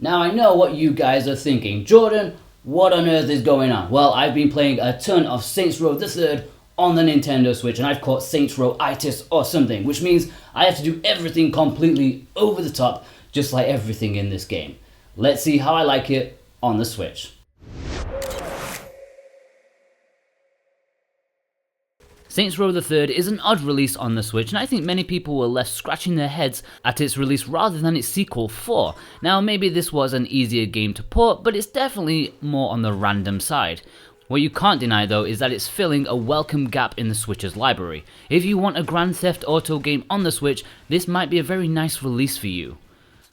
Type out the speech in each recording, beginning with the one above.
Now I know what you guys are thinking. Jordan, what on earth is going on? Well, I've been playing a ton of Saints Row the Third on the Nintendo Switch and I've caught Saints Row-itis or something, which means I have to do everything completely over the top, just like everything in this game. Let's see how I like it on the Switch. Saints Row the Third is an odd release on the Switch, and I think many people were left scratching their heads at its release rather than its sequel 4. Now maybe this was an easier game to port, but it's definitely more on the random side. What you can't deny though is that it's filling a welcome gap in the Switch's library. If you want a Grand Theft Auto game on the Switch, this might be a very nice release for you.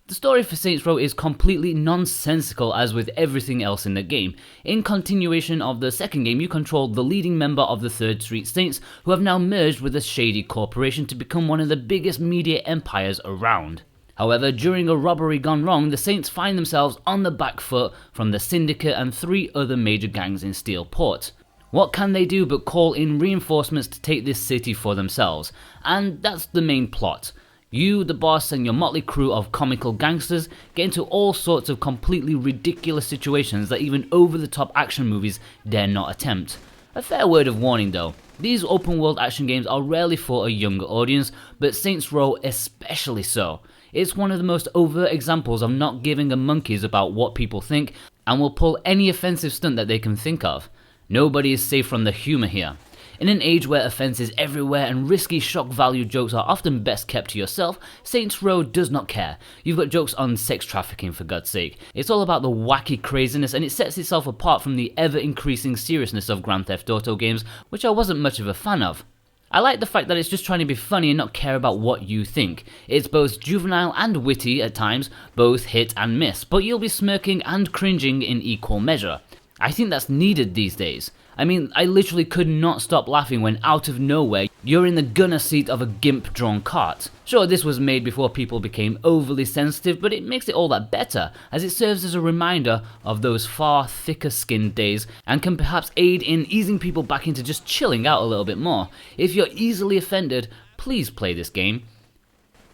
The story for Saints Row is completely nonsensical as with everything else in the game. In continuation of the second game, you control the leading member of the 3rd Street Saints, who have now merged with a shady corporation to become one of the biggest media empires around. However, during a robbery gone wrong, the Saints find themselves on the back foot from the Syndicate and 3 other major gangs in Steelport. What can they do but call in reinforcements to take this city for themselves? And that's the main plot. You, the boss, and your motley crew of comical gangsters get into all sorts of completely ridiculous situations that even over-the-top action movies dare not attempt. A fair word of warning though, these open-world action games are rarely for a younger audience, but Saints Row especially so. It's one of the most overt examples of not giving a monkeys about what people think, and will pull any offensive stunt that they can think of. Nobody is safe from the humour here. In an age where offence is everywhere and risky shock value jokes are often best kept to yourself, Saints Row does not care. You've got jokes on sex trafficking for God's sake. It's all about the wacky craziness, and it sets itself apart from the ever increasing seriousness of Grand Theft Auto games, which I wasn't much of a fan of. I like the fact that it's just trying to be funny and not care about what you think. It's both juvenile and witty at times, both hit and miss, but you'll be smirking and cringing in equal measure. I think that's needed these days. I mean, I literally could not stop laughing when out of nowhere, you're in the gunner seat of a GIMP-drawn cart. Sure, this was made before people became overly sensitive, but it makes it all that better, as it serves as a reminder of those far thicker-skinned days, and can perhaps aid in easing people back into just chilling out a little bit more. If you're easily offended, please play this game.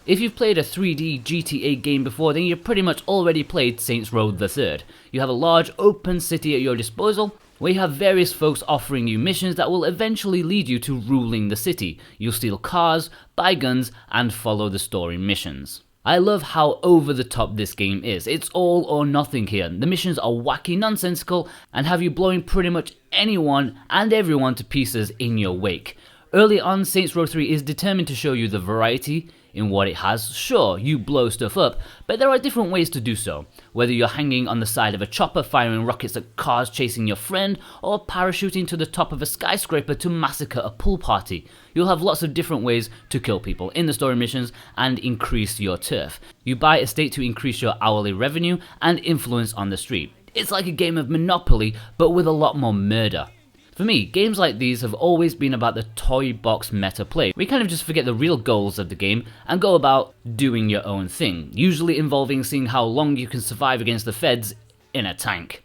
If you've played a 3D GTA game before, then you've pretty much already played Saints Row the Third. You have a large open city at your disposal, where you have various folks offering you missions that will eventually lead you to ruling the city. You'll steal cars, buy guns, and follow the story missions. I love how over the top this game is. It's all or nothing here. The missions are wacky, nonsensical, and have you blowing pretty much anyone and everyone to pieces in your wake. Early on, Saints Row 3 is determined to show you the variety in what it has. Sure, you blow stuff up, but there are different ways to do so. Whether you're hanging on the side of a chopper firing rockets at cars chasing your friend, or parachuting to the top of a skyscraper to massacre a pool party, you'll have lots of different ways to kill people in the story missions and increase your turf. You buy estate to increase your hourly revenue and influence on the street. It's like a game of Monopoly, but with a lot more murder. For me, games like these have always been about the toy box meta play. We kind of just forget the real goals of the game and go about doing your own thing, usually involving seeing how long you can survive against the feds in a tank.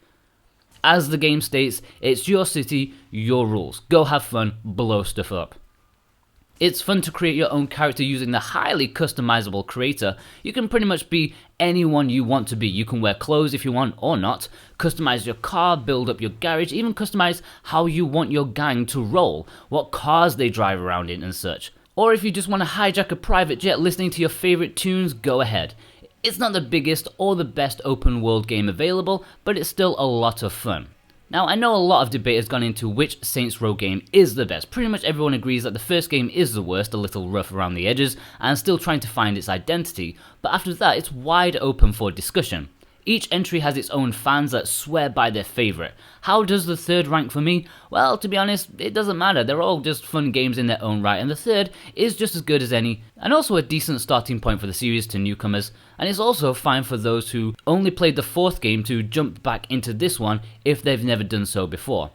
As the game states, it's your city, your rules. Go have fun, blow stuff up. It's fun to create your own character using the highly customizable creator. You can pretty much be anyone you want to be. You can wear clothes if you want or not, customize your car, build up your garage, even customize how you want your gang to roll, what cars they drive around in and such. Or if you just want to hijack a private jet listening to your favorite tunes, go ahead. It's not the biggest or the best open world game available, but it's still a lot of fun. Now, I know a lot of debate has gone into which Saints Row game is the best. Pretty much everyone agrees that the first game is the worst, a little rough around the edges, and still trying to find its identity, but after that it's wide open for discussion. Each entry has its own fans that swear by their favourite. How does the third rank for me? Well, to be honest, it doesn't matter. They're all just fun games in their own right, and the third is just as good as any, and also a decent starting point for the series to newcomers, and it's also fine for those who only played the fourth game to jump back into this one if they've never done so before.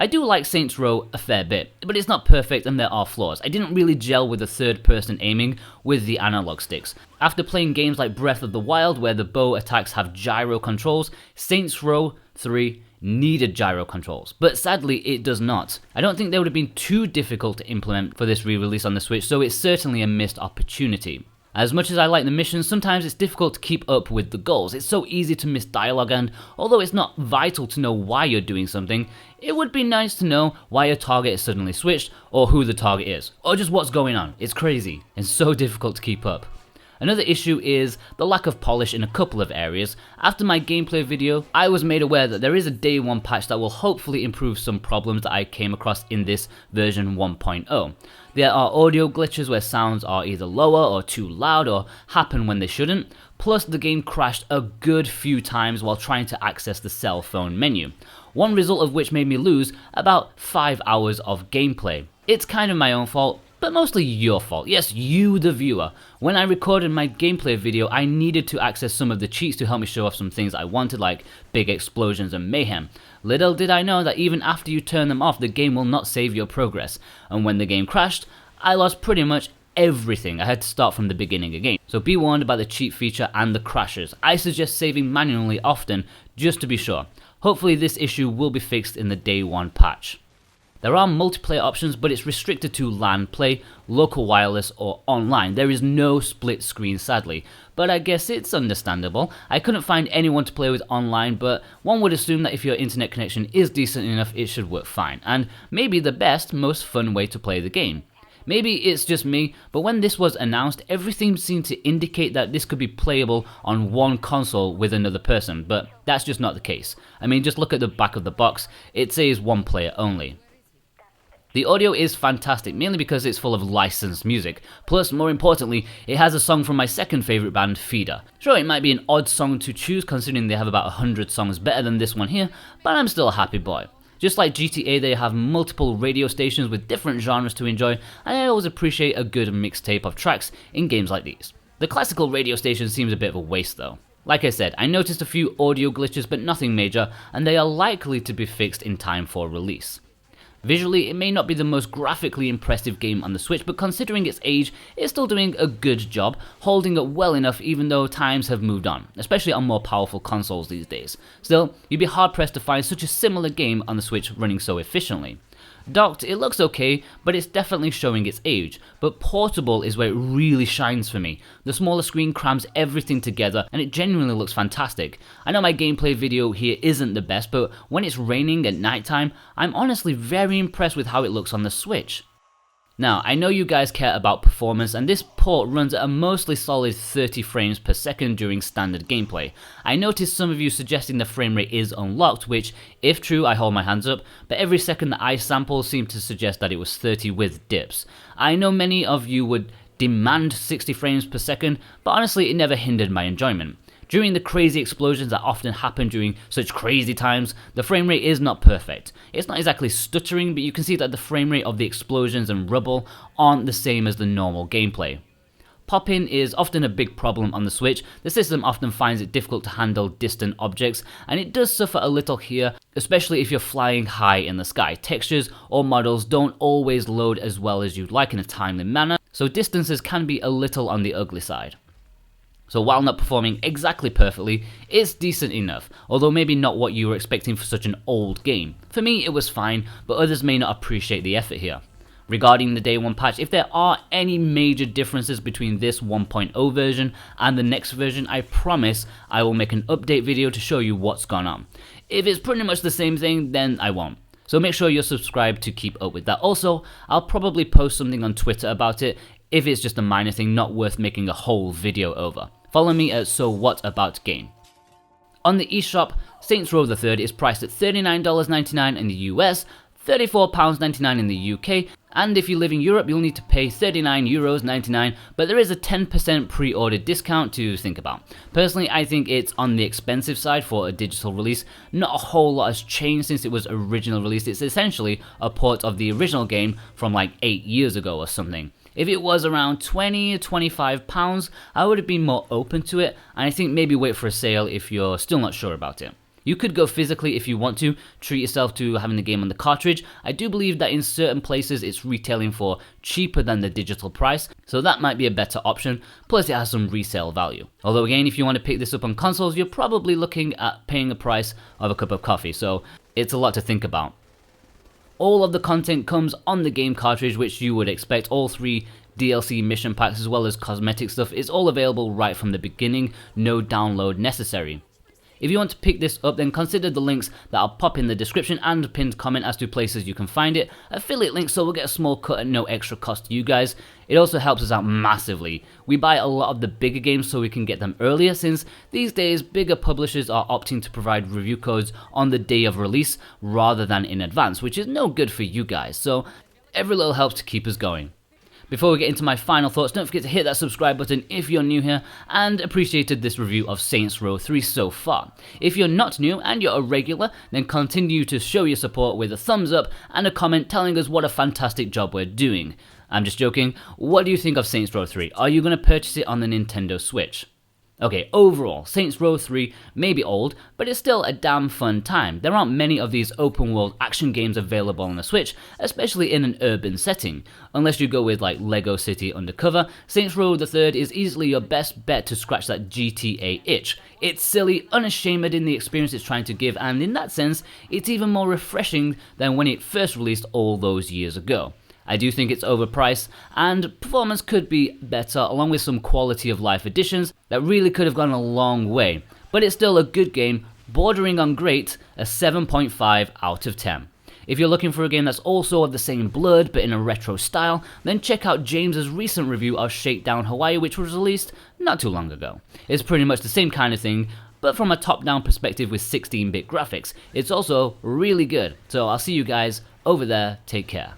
I do like Saints Row a fair bit, but it's not perfect and there are flaws. I didn't really gel with the third person aiming with the analog sticks. After playing games like Breath of the Wild where the bow attacks have gyro controls, Saints Row 3 needed gyro controls, but sadly it does not. I don't think they would have been too difficult to implement for this re-release on the Switch, so it's certainly a missed opportunity. As much as I like the missions, sometimes it's difficult to keep up with the goals. It's so easy to miss dialogue, and although it's not vital to know why you're doing something, it would be nice to know why a target is suddenly switched, or who the target is, or just what's going on. It's crazy, and so difficult to keep up. Another issue is the lack of polish in a couple of areas. After my gameplay video, I was made aware that there is a day 1 patch that will hopefully improve some problems that I came across in this version 1.0. There are audio glitches where sounds are either lower or too loud or happen when they shouldn't, plus the game crashed a good few times while trying to access the cell phone menu. One result of which made me lose about 5 hours of gameplay. It's kind of my own fault, but mostly your fault. Yes, you the viewer. When I recorded my gameplay video, I needed to access some of the cheats to help me show off some things I wanted, like big explosions and mayhem. Little did I know that even after you turn them off, the game will not save your progress. And when the game crashed, I lost pretty much everything. I had to start from the beginning again. So be warned about the cheat feature and the crashes. I suggest saving manually often, just to be sure. Hopefully this issue will be fixed in the day 1 patch. There are multiplayer options, but it's restricted to LAN play, local wireless, or online. There is no split screen, sadly, but I guess it's understandable. I couldn't find anyone to play with online, but one would assume that if your internet connection is decent enough, it should work fine, and maybe the best, most fun way to play the game. Maybe it's just me, but when this was announced, everything seemed to indicate that this could be playable on one console with another person, but that's just not the case. I mean, just look at the back of the box, it says 1 player only. The audio is fantastic, mainly because it's full of licensed music. Plus, more importantly, it has a song from my second favourite band, Feeder. Sure, it might be an odd song to choose considering they have about 100 songs better than this one here, but I'm still a happy boy. Just like GTA, they have multiple radio stations with different genres to enjoy, and I always appreciate a good mixtape of tracks in games like these. The classical radio station seems a bit of a waste though. Like I said, I noticed a few audio glitches but nothing major, and they are likely to be fixed in time for release. Visually, it may not be the most graphically impressive game on the Switch, but considering its age, it's still doing a good job, holding up well enough even though times have moved on, especially on more powerful consoles these days. Still, you'd be hard pressed to find such a similar game on the Switch running so efficiently. Docked, it looks okay, but it's definitely showing its age. But portable is where it really shines for me. The smaller screen crams everything together, and it genuinely looks fantastic. I know my gameplay video here isn't the best, but when it's raining at nighttime, I'm honestly very impressed with how it looks on the Switch. Now, I know you guys care about performance, and this port runs at a mostly solid 30 frames per second during standard gameplay. I noticed some of you suggesting the frame rate is unlocked, which, if true, I hold my hands up, but every second that I sample seemed to suggest that it was 30 with dips. I know many of you would demand 60 frames per second, but honestly it never hindered my enjoyment. During the crazy explosions that often happen during such crazy times, the frame rate is not perfect. It's not exactly stuttering, but you can see that the frame rate of the explosions and rubble aren't the same as the normal gameplay. Pop-in is often a big problem on the Switch. The system often finds it difficult to handle distant objects, and it does suffer a little here, especially if you're flying high in the sky. Textures or models don't always load as well as you'd like in a timely manner, so distances can be a little on the ugly side. So while not performing exactly perfectly, it's decent enough, although maybe not what you were expecting for such an old game. For me it was fine, but others may not appreciate the effort here. Regarding the day 1 patch, if there are any major differences between this 1.0 version and the next version, I promise I will make an update video to show you what's gone on. If it's pretty much the same thing, then I won't. So make sure you're subscribed to keep up with that. Also, I'll probably post something on Twitter about it if it's just a minor thing not worth making a whole video over. Follow me at SoWhatAboutGame. On the eShop, Saints Row the Third is priced at $39.99 in the US, £34.99 in the UK, and if you live in Europe you'll need to pay €39.99, but there is a 10% pre-order discount to think about. Personally, I think it's on the expensive side for a digital release. Not a whole lot has changed since it was originally released. It's essentially a port of the original game from like 8 years ago or something. If it was around £20 or £25, I would have been more open to it, and I think maybe wait for a sale if you're still not sure about it. You could go physically if you want to, treat yourself to having the game on the cartridge. I do believe that in certain places it's retailing for cheaper than the digital price, so that might be a better option, plus it has some resale value. Although again, if you want to pick this up on consoles, you're probably looking at paying the price of a cup of coffee, so it's a lot to think about. All of the content comes on the game cartridge, which you would expect. All 3 DLC mission packs as well as cosmetic stuff. It's all available right from the beginning, no download necessary. If you want to pick this up, then consider the links that I'll pop in the description and pinned comment as to places you can find it. Affiliate links, so we'll get a small cut at no extra cost to you guys. It also helps us out massively. We buy a lot of the bigger games so we can get them earlier, since these days bigger publishers are opting to provide review codes on the day of release rather than in advance, which is no good for you guys, so every little helps to keep us going. Before we get into my final thoughts, don't forget to hit that subscribe button if you're new here and appreciated this review of Saints Row 3 so far. If you're not new and you're a regular, then continue to show your support with a thumbs up and a comment telling us what a fantastic job we're doing. I'm just joking. What do you think of Saints Row 3? Are you going to purchase it on the Nintendo Switch? Okay, overall, Saints Row 3 may be old, but it's still a damn fun time. There aren't many of these open world action games available on the Switch, especially in an urban setting. Unless you go with like Lego City Undercover, Saints Row the 3rd is easily your best bet to scratch that GTA itch. It's silly, unashamed in the experience it's trying to give, and in that sense, it's even more refreshing than when it first released all those years ago. I do think it's overpriced, and performance could be better along with some quality of life additions that really could have gone a long way. But it's still a good game, bordering on great, a 7.5 out of 10. If you're looking for a game that's also of the same blood but in a retro style, then check out James's recent review of Shakedown Hawaii, which was released not too long ago. It's pretty much the same kind of thing, but from a top-down perspective with 16-bit graphics. It's also really good, so I'll see you guys over there. Take care.